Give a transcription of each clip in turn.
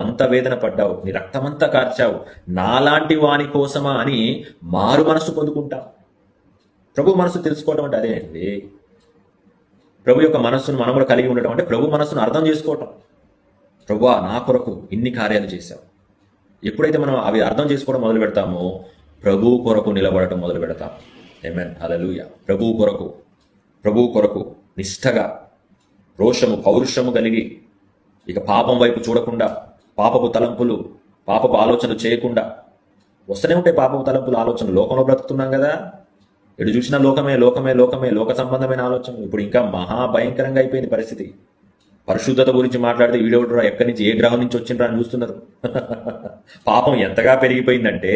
అంత వేదన పడ్డావు, నీ రక్తమంతా కార్చావు, నాలాంటి వాని కోసమా అని మారు మనసు పొందుకుంటాం. ప్రభు మనసు తెలుసుకోవటం అంటే అదే అండి. ప్రభు యొక్క మనస్సును మనం కూడా కలిగి ఉండటం అంటే ప్రభు మనస్సును అర్థం చేసుకోవటం. ప్రభువా, నా కొరకు ఇన్ని కార్యాలు చేశావు. ఎప్పుడైతే మనం అవి అర్థం చేసుకోవడం మొదలు పెడతామో ప్రభు కొరకు నిలబడటం మొదలు పెడతాం. ఆమేన్, హల్లెలూయా. ప్రభు కొరకు నిష్ఠగా, రోషము, పౌరుషము కలిగి, ఇక పాపం వైపు చూడకుండా, పాపపు తలంపులు, పాపపు ఆలోచనలు చేయకుండా. వస్తూనే ఉంటాయి పాపపు తలంపులు, ఆలోచనలు. లోకంలో బ్రతుకుతున్నాం కదా, ఎటు చూసినా లోకమే లోకమే లోకమే, లోక సంబంధమైన ఆలోచనలు. ఇప్పుడు ఇంకా మహాభయంకరంగా అయిపోయింది పరిస్థితి. పరిశుద్ధత గురించి మాట్లాడితే వీడెవడరా, ఎక్కడి నుంచి, ఏ గ్రహం నుంచి వచ్చిండ్రా అని చూస్తున్నారు. పాపం ఎంతగా పెరిగిపోయిందంటే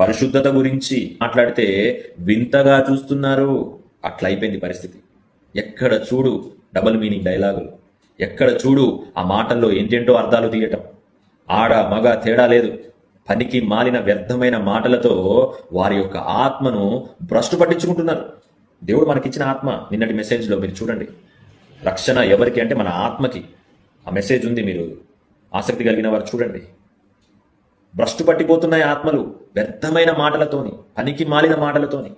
పరిశుద్ధత గురించి మాట్లాడితే వింతగా చూస్తున్నారు. అట్లా అయిపోయింది పరిస్థితి. ఎక్కడ చూడు డబుల్ మీనింగ్ డైలాగులు, ఎక్కడ చూడు ఆ మాటల్లో ఏంటేంటో అర్థాలు తీయటం. ఆడ మగ తేడా లేదు. పనికి మాలిన వ్యర్థమైన మాటలతో వారి యొక్క ఆత్మను భ్రష్టు పట్టించుకుంటున్నారు. దేవుడు మనకిచ్చిన ఆత్మ, నిన్నటి మెసేజ్లో మీరు చూడండి, రక్షణ ఎవరికి అంటే మన ఆత్మకి. ఆ మెసేజ్ ఉంది, మీరు ఆసక్తి కలిగిన వారు చూడండి. భ్రష్టు పట్టిపోతున్నాయి ఆత్మలు వ్యర్థమైన మాటలతోని, పనికి మాలిన మాటలతోని.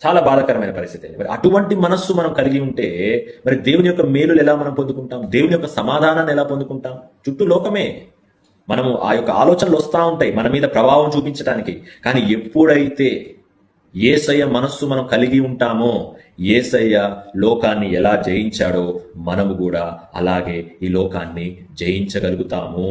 చాలా బాధాకరమైన పరిస్థితి. మరి అటువంటి మనస్సు మనం కలిగి ఉంటే మరి దేవుని యొక్క మేలులు ఎలా మనం పొందుకుంటాం? దేవుని యొక్క సమాధానాన్ని ఎలా పొందుకుంటాం? చుట్టూ లోకమే, మనము ఆ యొక్క ఆలోచనలు వస్తూ ఉంటాయి మన మీద ప్రభావం చూపించడానికి. కానీ ఎప్పుడైతే యేసయ్య మనస్సు మనం కలిగి ఉంటామో, యేసయ్య లోకాన్ని ఎలా జయించాడో మనము కూడా అలాగే ఈ లోకాన్ని జయించగలుగుతాము.